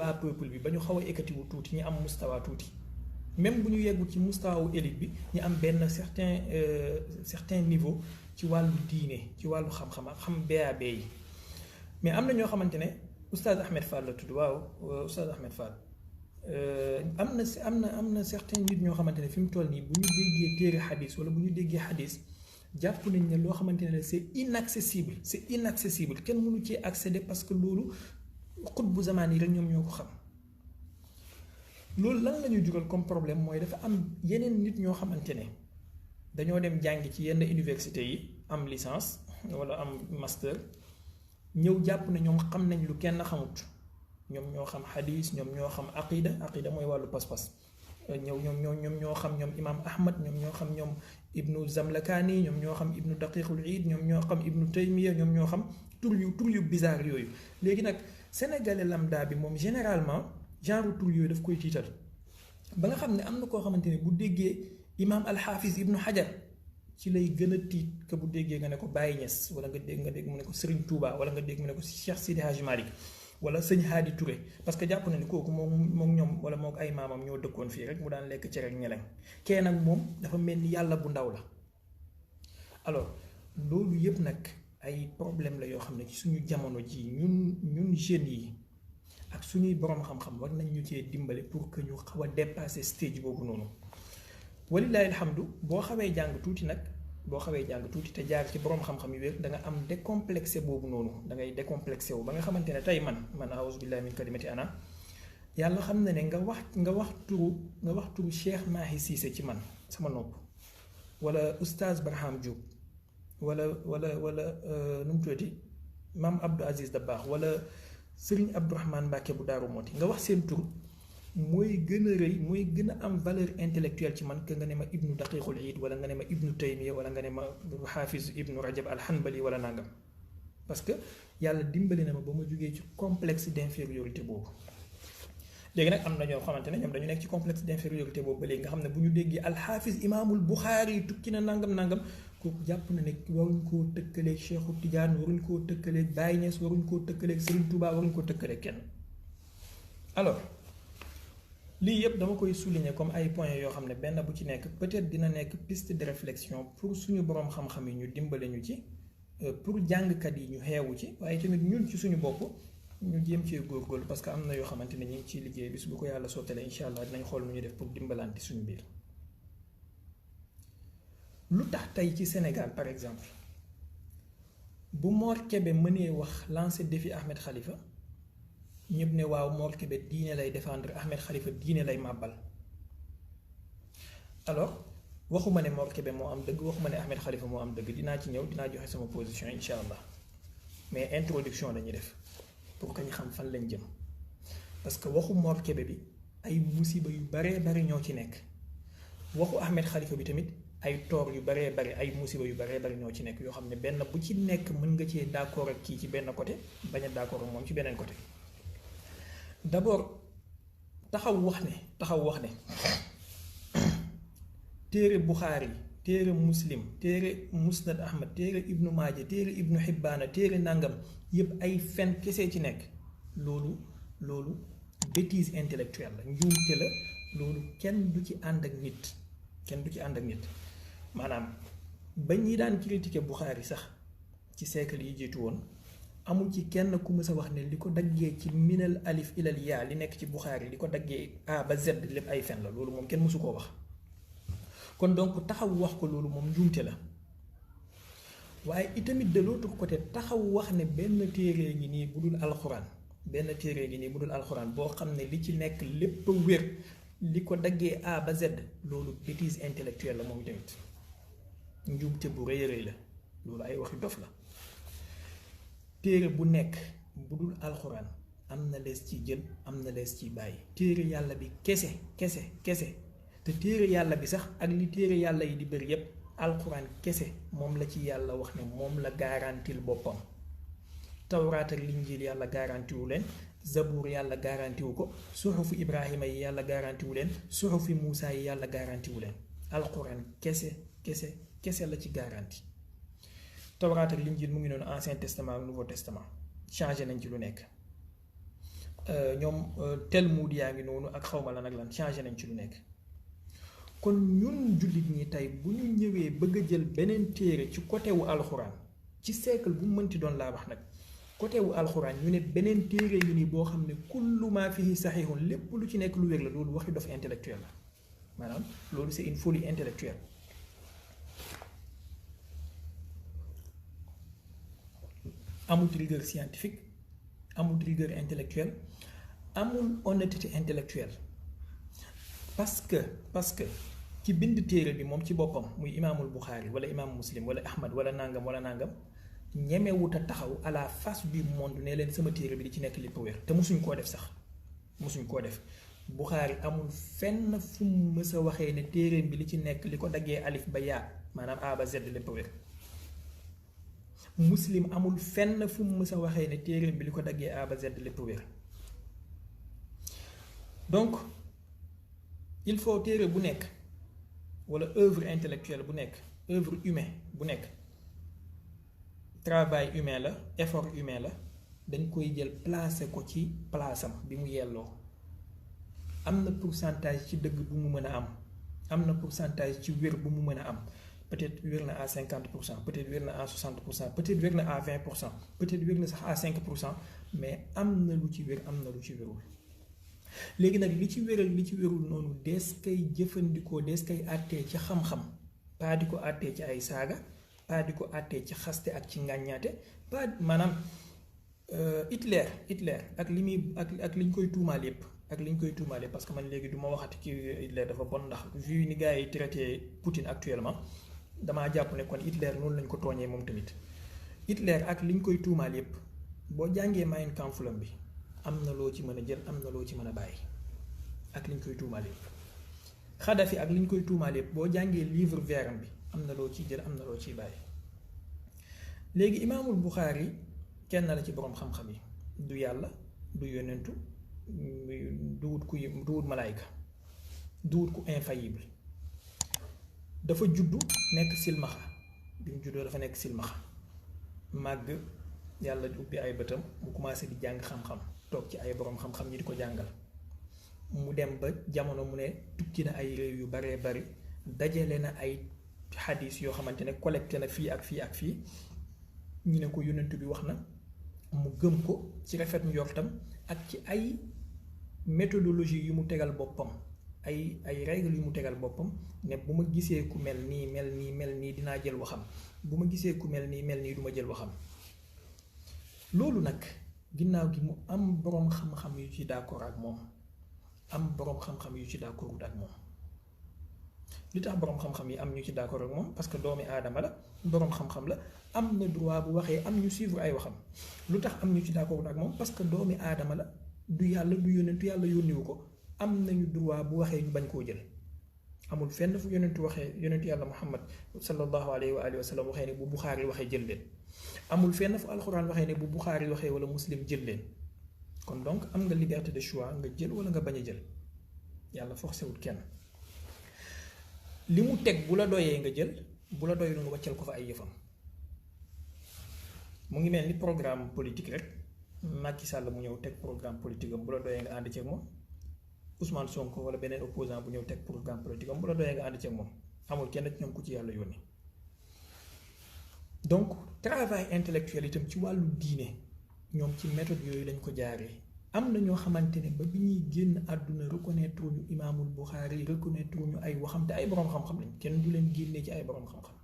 bas peuple bi ba ñu xaw a ekkati wu tuuti ñi am mustawa tuuti même bu ñu yeggul ci mustawaawu élite bi ñu am benn certain niveau ci wàllu diine ci wàllu xam-xam ak xam BAB yi mais am na ñoo xamante ne oustaz Ahmed Fall la tudd waaw oustaz Ahmed Fall am na certain nit ñoo xamante ne fi mu toll nii bu ñu déggee téere xadis wala bu ñu déggee xadis jàpp nañ ne loo xamante ne c'est inaccessible kenn mënu ci accéder parce que loolu xutbu zamaan yi rek ñoom ñoo ko xam. loolu lan la ñuy jural comme problème mooy dafa am yeneen nit ñoo xamante ne dañoo dem jàngi ci yenn université yi am licence wala am master ñëw jàpp ne ñoom xam nañ lu kenn xamut ñoom ñoo xam xadis ñoom ñoo xam aqida mooy wàllu pas-pas ñoom ñoo xam ñoom imam ahmad ñoom ñoo xam ñoom ibnu zamlakaani ñoom ñoo xam ibnu daqiqul iid ñoom ñoo xam ibnu taymiya ñoom ñoo xam tur yu bizarre yooyu léegi nag sénégalais lambda bi moom généralement genre tur yooyu daf koy tiital ba nga xam ne am na koo xamante ne bu déggee imaam alxaafis ibnu xajar ci lay gën a tiit que bu déggee nga ne ko Baye Niass wala nga dégg mu ne ko Serigne Touba wala nga dégg mu ne ko Cheikh Sidi Hadj Malick wala sëñ Haadi Touré parce que jàpp na ni kooku moom ñoom wala moom ay maamam ñoo dëkkoon fii rek mu daan lekk cere ak ñeleŋ kee nag moom dafa mel ni yàlla bu ndaw la. alors loolu yëpp nag ay problème la yoo xam ne ci suñu jamono ji ñun jeunes yi ak suñuy borom xam-xam war nañ ñu cee dimbale pour que ñu xaw a dépasser stage boobu noonu walillahi alhamdu boo xawee jàng tuuti te jaar ci borom xam-xam yu wér da nga am décomplexé boobu noonu da ngay décomplexé wu ba nga xamante ne tey man aouzu billahi min kalimati ana yàlla xam na ne nga wax turu Cheikh Mahi Cissé ci man sama nopp wala oustaz Barham Diop wala nu mu tuddati maam Abdou Aziz Dabakh wala Serigne Abdourahmane Mbacke bu Daaru Moti nga wax seen tur mooy gën a rëy mooy gën a am valeur intellectuelle ci man que nga ne ma ibnu daqiqul iid wala nga ne ma ibnu taymiya wala nga ne ma xaafis ibnu rajab alhanbali wala nangam parce que yàlla dimbali na ma ba ma jógee ci complexe d'infériorité boobu léegi nag am na ñoo xamante ne ñoom dañu nekk ci complexe d'infériorité boobu ba léegi nga xam ne bu ñu déggee alxaafis imaamul buxaari tukki na nangam kooku jàpp na ne waruñ koo tëkkaleeg Cheikhu Tidiane waruñ koo tëkkaleeg Baye Niass waruñ koo tëkkaleeg Serigne Touba waruñ koo tëkkaleeg kenn alors lii yëpp dama koy souligner comme ay points yoo xam ne benn bu ci nekk peut-être dina nekk piste de réflexion pour suñu boroom xam-xam yi ñu dimbale ñu ci pour jàngkat yi ñu xeewu ci waaye tamit ñun ci suñu bopp ñu jéem cee góorgóorlu parce que am na yoo xamante ne ñu ngi ciy liggéey bis bu ko yàlla sottalee incha allah dinañ xool nu ñuy def pour dimbalante suñu biir. lu tax tey ci Sénégal par exemple bu Mor Kébé mënee wax lancer défi Ahmed Khalifa ñëpp ne waaw Mor Kébé diine lay défendre Ahmed Khalifa diine lay màbbal alors waxuma ne Mor Kébé moo am dëgg waxuma ne Ahmed Khalifa moo am dëgg dinaa ci ñëw dinaa joxe sama position incha allah mais introduction lañuy def pour que ñu xam fan lañ jëm parce que waxu Mor Kébé bi ay musiba yu baree bari ñoo ci nekk waxu Ahmed Khalifa bi tamit ay toor yu baree bari ay musiba yu baree bari ñoo ci nekk yoo xam ne benn bu ci nekk mën nga cee d'accord ak kii ci benn côté bañ a d'accord ak moom ci beneen côté d'abord taxaw wax ne téere Buxaari téere Muslim téere Musnad Ahmad téere Ibnu Maaja téere Ibnu Xibbaana téere nangam yépp ay fen kese ci nekk loolu bêtise intellectuelle la njuumte la loolu kenn du ci ànd ak nit maanaam ba ñi daan critiquer Buxaari sax ci siècle yi jiitu woon amul ci kenn ku mës a wax ne li ko daggee ci minal alif ilal yaa li nekk ci Buxaari li ko daggee A ba Z lépp ay fen la loolu moom kenn mësu koo wax kon donc taxaw wax ko loolu moom njuumte la waaye itamit de l'autre côté taxaw wax ne benn téere ngi nii bu dul alxuraan boo xam ne li ci nekk lépp a wér li ko daggee A ba Z loolu bêtise intellectuelle la moom tamit njuumte bu rëy a rëy la loolu ay waxi dof la téere bu nekk bu dul alxuraan am na lees ci jël am na lees ci bàyyi téere yàlla bi kese te téere yàlla bi sax ak li téere yàlla yi di bëri yépp alxuraan kese moom la ci yàlla wax ne moom la garantil boppam tawraat ak linjiil yàlla garantiwu leen zabuur yàlla garantiwu ko suxufu ibrahima yi yàlla garantiwu leen suxufi muusa yi yàlla garantiwu leen alxuraan kese la ci garanti tawraat ak linjiil mu ngi noonu ancien testament ak nouveau testament changé nañ ci lu nekk ñoom Talmud yaa ngi noonu ak xawma lan ak lan changé nañ ci lu nekk. kon ñun jullit ñi tey bu ñu ñëwee bëgg a jël beneen téere ci côté wu alxuraan ci siècle bu mu mënti doon laa wax nag côté wu alxuraan ñu ne beneen téere yu ni boo xam ne kullu maa fihi saxiixun lépp lu ci nekk lu wér la loolu waxi dof intellectuel la maanaam loolu c'est une folie intellectuelle. amul rigueur scientifique amul rigueur intellectuelle amul honnêteté intellectuelle parce que ki bind téere bi moom ci boppam muy imaamul Buxaari wala imaam Muslim wala Ahmad wala nangam ñemewut a taxaw à la face du monde ne leen sama téere bi di ci nekk lépp wér te musuñ koo def sax musuñ koo def. Buxaari amul fenn fu mu mës a waxee ne téere bi li ci nekk li ko daggee alif ba yaa maanaam A ba Z lépp wér. Muslim amul fenn fu mu mës a waxee ne téere bi li ko daggee A ba Z lépp wér. donc il faut téere bu nekk wala œuvre intellectuelle bu nekk œuvre humaine bu nekk travail humain la effort humain la dañ koy jël placer ko ci place am bi mu yelloo. am na pourcentage ci dëgg bu mu mën a am na pourcentage ci wér bu mu mën a am peut-être wér na à 50%, peut-être wér na à 60%, peut-être wér na à 20%, peut-être wér na sax à 5%, mais am na lu ci wér am na lu ci wérul. léegi nag li ci wéral li ci wérul noonu dees kay jëfandikoo dees kay àttee ci xam-xam pas di ko àttee ci ay saaga pas di ko àttee ci xaste ak ci ngàññaate pas maanaam Hitler ak li muy ak li ñu koy tuumaal yépp ak li ñu koy tuumaale parce que man léegi du ma waxati ci Hitler dafa bon ndax vu ni gars yi traité Poutine actuellement damaa jàpp ne kon Hitler noonu lañ ko tooñee moom tamit Hitler ak li ñu koy tuumaal yépp boo jàngee Mein Kampf bi am na loo ci mën a jël am na loo ci mën a bàyyi ak li ñu koy tuumaal yépp Kadhafi ak li ñu koy tuumaal yépp boo jàngee livre vert bi am na loo ciy jël am na loo ciy bàyyi. léegi imaamul Buxaari kenn la ci boroom xam-xam yi du yàlla du yonentu duwut malaayka duwut ku infaillible dafa juddu nekk silmaxa bi mu juddoo dafa nekk silmaxa màgg yàlla ubbi ay bëtam mu commencé di jàng xam-xam toog ci ay boroom xam-xam ñi di ko jàngal mu dem ba jamono mu ne tukki na ay réew yu baree bari dajale na ay xadis yoo xamante ne collecté na fii ak fii ak fii ñu ne ko yonent bi wax na mu gëm ko ci rafet njortam ak ci ay méthodologie yu mu tegal boppam ay règles yu mu tegal boppam ne bu ma gisee ku mel nii dinaa jël waxam bu ma gisee ku mel nii du ma jël waxam. loolu nag ginnaaw gi mu am boroom xam-xam yu ci d'accord ak moom am boroom xam-xam yu ci d'accordut ak moom li tax boroom xam-xam yi am ñu ci d'accord ak moom parce que doomi aadama la boroom xam-xam la am na droit bu waxee am ñu suivre ay waxam lu tax am ñu ci d'accordut ak moom parce que doomi aadama la du yàlla du yónnentu yàlla yónniwu ko am nañu droit bu waxee ñu bañ koo jël amul fenn fu yónnentu waxee yónnentu yàlla Muhammad sallallahu alayhi wa alihi wa sallam waxee ne bu Buxaari waxee jël leen amul fenn fu alxuraan waxee ne bu Buxaari waxee wala Muslim jël leen kon donc am nga liberté de choix nga jël wala nga bañ a jël yàlla forcé wul kenn li mu teg bu la doyee nga jël bu la doyul nga wàccal ko fa ay yëfam mu ngi mel ni programme politique rek Macky Sall mu ñëw teg programme politique am bu la doyee nga ànd ceeg moom Ousmane Sonko wala beneen opposant bu ñëw teg programme politique am bu la doyee nga ànd ceeg moom amul kenn ci ñoom ku ci yàlla yónni. donc travail intellectuel itam ci wàllu diine ñoom ci méthode yooyu lañ ko jaaree am na ñoo xamante ne ba bi ñuy génn àdduna reconnaître ñu imaamul Buxaari reconnaître ñu ay waxam te ay boroom xam-xam lañ kenn du leen génnee ci ay boroom xam-xam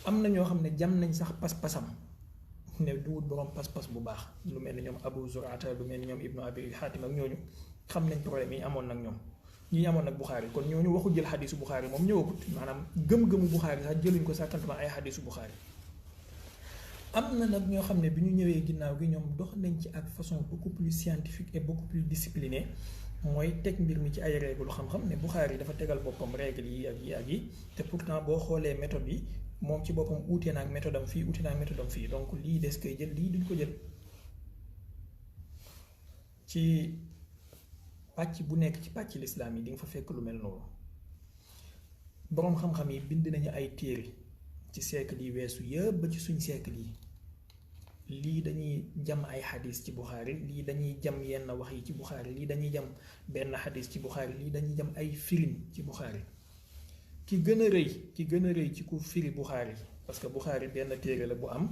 am na ñoo xam ne jam nañ sax pas-pasam ne duwut boroom pas-pas bu baax lu mel ni ñoom Abu Zur'ata lu mel ni ñoom Ibnu Abi Hatim ak ñooñu xam nañ problème yi amoon nag ñoom ñi amoon nag Buxaari kon ñooñu waxu jël xadisu Buxaari moom ñëwagut maanaam gëm-gëmu Buxaari sax jëluñ ko sàkkantuma ay xadisu Buxaari am na nag ñoo xam ne bi ñu ñëwee ginnaaw gi ñoom dox nañ ci ak façon beaucoup plus scientifique et beaucoup plus disciplinée mooy teg mbir mi ci ay règle xam-xam ne Buxaari dafa tegal boppam règle yi ak yi te pourtant boo xoolee méthode yi moom ci boppam uute na ak méthode am fii uute na ak méthode am fii donc lii des koy jël lii duñ ko jël ci pàcc bu nekk ci pàcc lislaam yi di nga fa fekk lu mel noonu boroom xam-xam yi bind nañu ay téere ci siècle yi weesu yëpp ba ci suñ siècle yi lii dañuy jam ay xadis ci Buxaari lii dañuy jam yenn wax yi ci Buxaari lii dañuy jam benn xadis ci Buxaari lii dañuy jam ay firim ci Buxaari ki gën a rëy ci ku firi Buxaari parce que Buxaari benn téere la bu am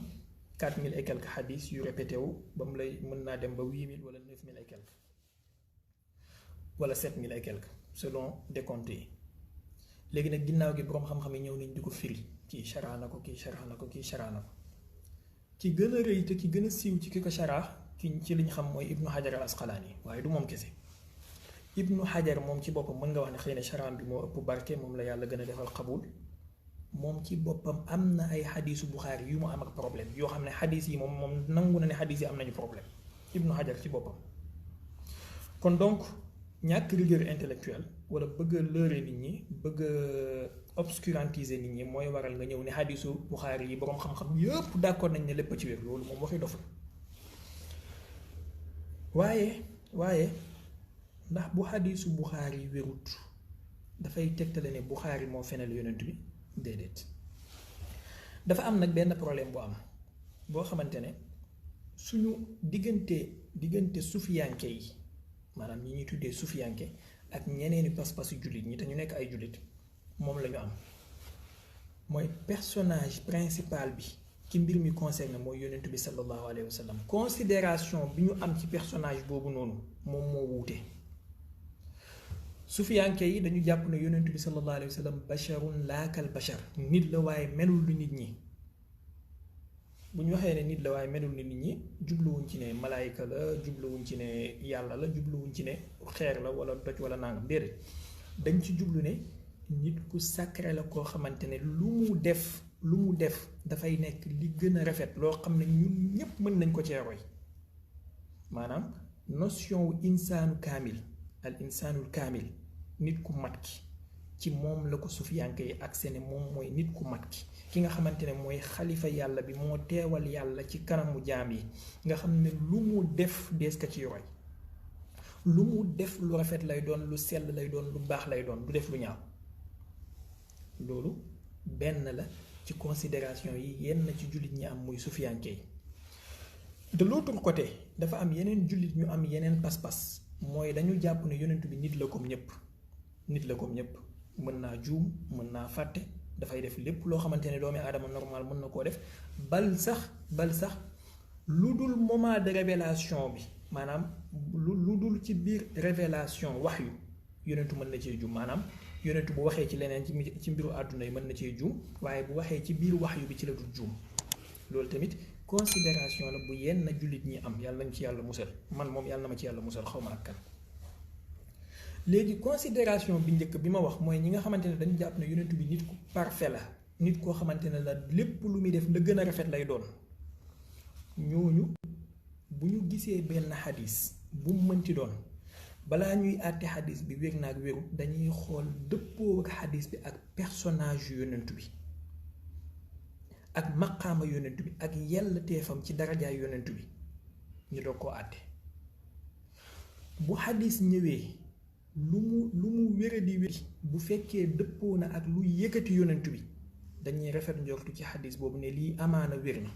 4000 et quelques xadis yu répété wu ba mu lay mën naa dem ba 8000 wala 9000 et quelques wala 7000 et quelques selon décompte yi léegi nag ginnaaw gi boroom xam-xam yi ñëw nañ di ko firi kii sharaa na ko kii sharaa na ko kii sharaa na ko ki gën a rëy te ki gën a siiw ci ki ko sharaa ki ci liñ xam mooy Ibnu Hajar al Asqalaani waaye du moom kese Ibnu Hajar moom ci boppam mën nga wax ne xëy na sharaam bi moo ëpp barke moom la yàlla gën a defal xabul moom ci boppam am na ay xadiisu Buxaari yu mu am ak problème yoo xam ne xadiis yi moom nangu na ne xadiis yi am nañu problème Ibnu Hajar ci boppam kon donc ñàkk rigueur intellectuelle wala bëgg a leurrer nit ñi bëgg a obscurantiser nit ñi mooy waral nga ñëw ne xadiisu Buxaari yi boroom xam-xam yëpp d'accord nañ ne lépp ci wér loolu moom waxi dof la waaye ndax bu xadiisu Buxaari yi wérut dafay tegtale ne Buxaari moo fenal yonent bi déedéet dafa am nag benn problème bu am boo xamante ne suñu diggante sufiyanke yi maanaam ñi ñuy tuddee sufiyanke ak ñeneeni pas-pasu jullit ñi te ñu nekk ay jullit moom la ñu am mooy personnage principal bi ci mbir mi concerné mooy yonent bi sallallahu alayhi wa sallam considération bi ñu am ci personnage boobu noonu moom moo wuute sufiyanke yi dañu jàpp ne yonent bi sallallahu alayhi wa sallam basharun laakal bashar nit la waaye melul lu nit ñi bu ñu waxee ne nit la waaye melul ni nit ñi jubluwuñ ci ne malaayika la jubluwuñ ci ne yàlla la jubluwuñ ci ne xeer la wala doj wala nangam déedéet dañ ci jublu ne nit ku sacré la koo xamante ne lu mu def dafay nekk li gën a rafet loo xam ne ñun ñépp mën nañ ko cee roy maanaam notion wu insaanu kaamil al insaanul kaamil nit ku mat ki ci moom la ko sufiyanke yi ak sene moom mooy nit ku mat ki nga xamante ne mooy xalifa yàlla bi moo teewal yàlla ci kanamu jaam yi nga xam ne lu mu def dees ka ci roy lu mu def lu rafet lay doon lu sell lay doon lu baax lay doon du def lu ñaaw loolu benn la ci considération yi yenn ci jullit ñi am muy sufiyanke yi de l'autre côté dafa am yeneen jullit ñu am yeneen pas-pas mooy dañu jàpp ne yonent bi nit la comme ñépp mën naa juum mën naa fàtte dafay def lépp loo xamante ne doomi aadama normal mën na koo def bal sax lu dul moment de révélation bi maanaam lu dul ci biir révélation wax yu yonentu mën na cee juum maanaam yonentu bu waxee ci leneen ci mbiru àdduna yi mën na cee juum waaye bu waxee ci biir wax yu bi ci la dul juum loolu tamit considération la bu yenn jullit ñi am yàlla nañ ci yàlla musal man moom yàlla na ma ci yàlla musal xaw ma ak kan léegi considération bi njëkk bi ma wax mooy ñi nga xamante ne dañu jàpp ne yonent bi nit ku parfait la nit koo xamante ne la lépp lu muy def la gën a rafet lay doon ñooñu bu ñu gisee benn xadis bu mu mënti doon balaa ñuy àtte xadis bi wér na ak wérut dañuy xool dëppoo ak xadis bi ak personnage yu yonent bi ak maqaama yonent bi ak yell teefam ci darajaay yonent bi ñu doog koo àtte bu xadis ñëwee lu mu wéradi wéri bu fekkee dëppoo na ak lu yëkkati yonent bi dañuy rafet njortu ci xadis boobu ne lii amaana wér na